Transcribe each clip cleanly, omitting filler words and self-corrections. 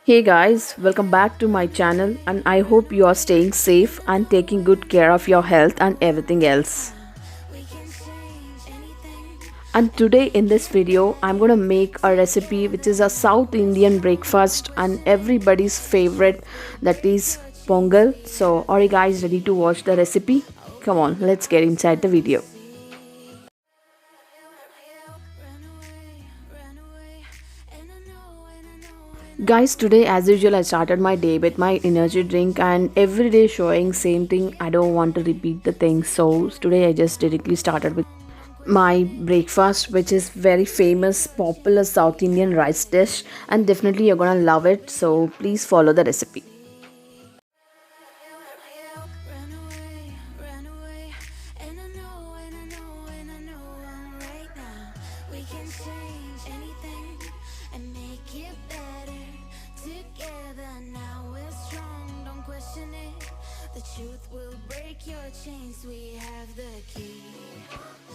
Hey guys, welcome back to my channel and I hope you are staying safe and taking good care of your health and everything else. And today in this video, I'm going to make a recipe which is a South Indian breakfast and everybody's favorite, that is pongal. So are you guys ready to watch the recipe? Come on, let's get inside the video. Guys, today as usual I started my day with my energy drink and every day showing same thing. I don't want to repeat the thing, so today I just directly started with my breakfast, which is very famous popular South Indian rice dish, and definitely you're gonna love it, so please follow the recipe.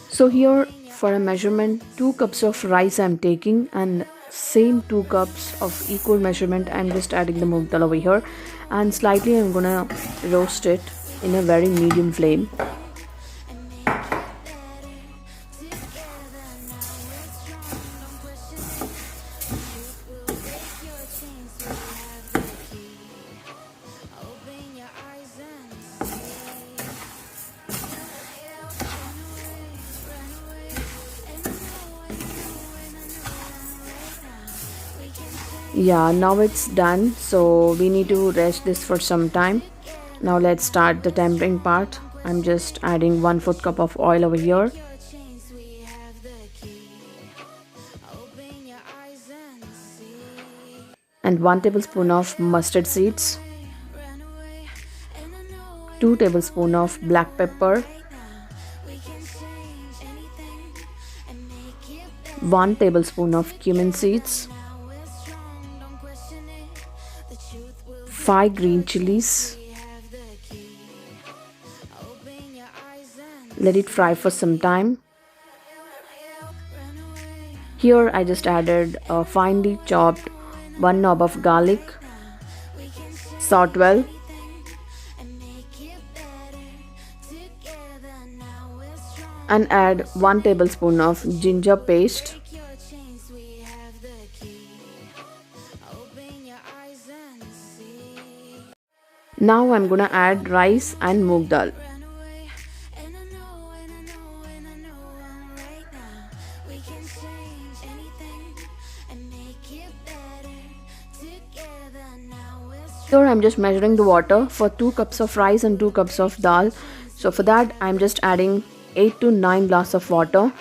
So here for a measurement, 2 cups of rice I'm taking, and same 2 cups of equal measurement I'm just adding the moong dal over here, and slightly I'm gonna roast it in a very medium flame. Yeah, now it's done, so we need to rest this for some time. Now let's start the tempering part. I'm just adding 1/4 cup of oil over here, and 1 tablespoon of mustard seeds, 2 tablespoon of black pepper, 1 tablespoon of cumin seeds, 5 green chilies. Let it fry for some time. Here I just added a finely chopped 1 knob of garlic. Saute well. And add 1 tablespoon of ginger paste. Now I'm gonna add rice and moong dal. Here I'm just measuring the water for 2 cups of rice and 2 cups of dal. So for that I'm just adding 8 to 9 glass of water.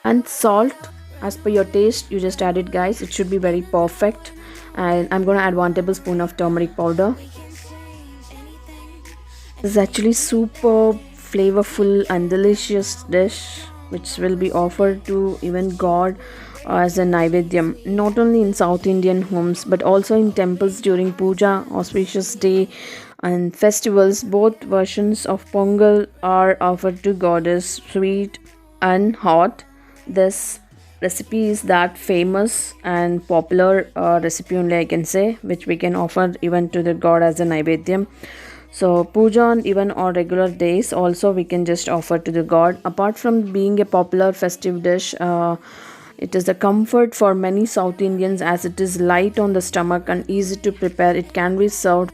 And salt as per your taste, you just add it guys, it should be very perfect. And I'm gonna add 1 tablespoon of turmeric powder. This is actually super flavorful and delicious dish which will be offered to even God as a naivedyam, not only in South Indian homes but also in temples during puja, auspicious day and festivals. Both versions of pongal are offered to goddess, sweet and hot. This recipe is that famous and popular recipe only, I can say, which we can offer even to the god as a naivedyam. So puja and even on regular days also we can just offer to the god. Apart from being a popular festive dish, it is a comfort for many South Indians as it is light on the stomach and easy to prepare. It can be served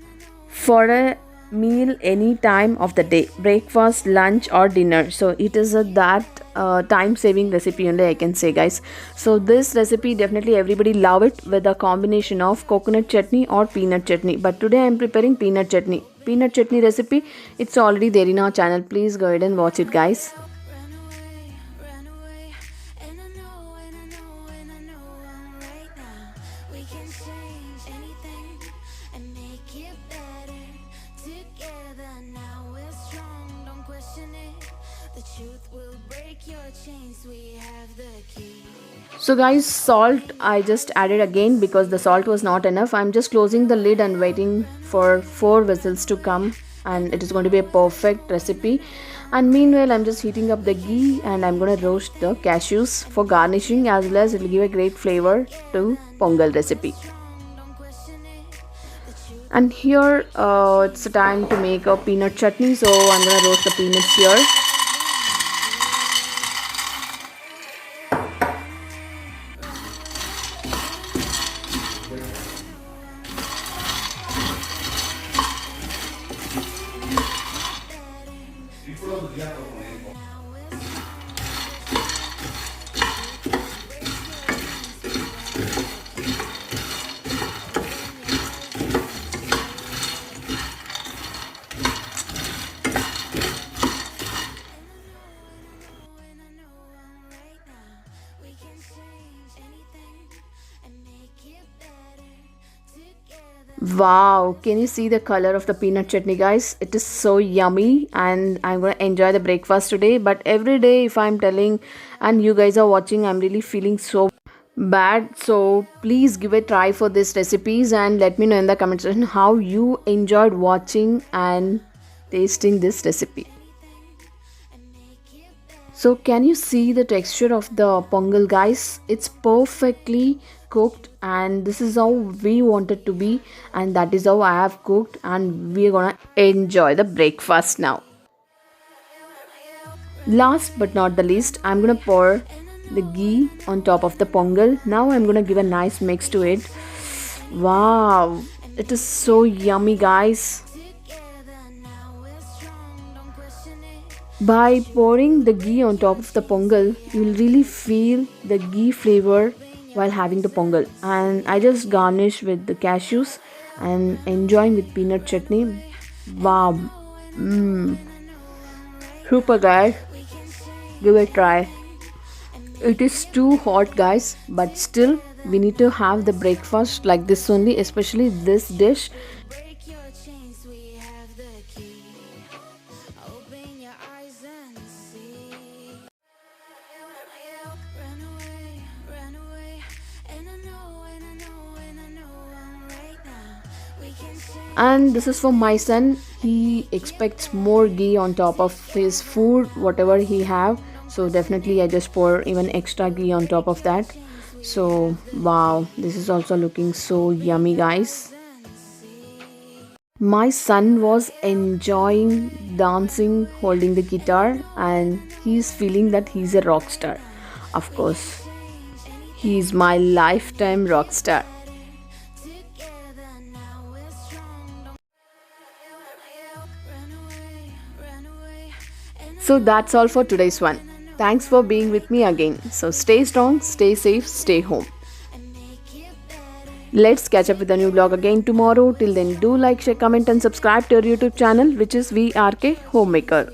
for a meal any time of the day, breakfast, lunch or dinner. So it is that time saving recipe only, I can say guys. So this recipe definitely everybody love it with a combination of coconut chutney or peanut chutney, but today I am preparing peanut chutney recipe. It's already there in our channel, please go ahead and watch it guys. So guys, salt I just added again because the salt was not enough. I'm just closing the lid and waiting for 4 whistles to come, and it is going to be a perfect recipe. And meanwhile, I'm just heating up the ghee and I'm going to roast the cashews for garnishing, as well as it will give a great flavor to pongal recipe. And here it's time to make a peanut chutney, so I'm going to roast the peanuts here. Wow, can you see the color of the peanut chutney, guys? It is so yummy, and I'm gonna enjoy the breakfast today. But every day, if I'm telling and you guys are watching, I'm really feeling so bad. So please give a try for these recipes and let me know in the comment section how you enjoyed watching and tasting this recipe. So can you see the texture of the pongal, guys? It's perfectly cooked, and this is how we want it to be, and that is how I have cooked, and we're gonna enjoy the breakfast now. Last but not the least, I'm gonna pour the ghee on top of the pongal. Now I'm gonna give a nice mix to it. Wow, it is so yummy, guys. By pouring the ghee on top of the pongal, you'll really feel the ghee flavor while having the pongal. And I just garnish with the cashews and enjoying with peanut chutney. Wow, super guys, give it a try. It is too hot, guys, but still we need to have the breakfast like this only, especially this dish. And this is for my son. He expects more ghee on top of his food whatever he have, so definitely I just pour even extra ghee on top of that. So wow, this is also looking so yummy, guys. My son was enjoying dancing holding the guitar, and he's feeling that he's a rock star. Of course, he's my lifetime rock star. So that's all for today's one. Thanks for being with me again. So stay strong, stay safe, stay home. Let's catch up with a new vlog again tomorrow. Till then, do like, share, comment, and subscribe to our YouTube channel, which is VRK Homemaker.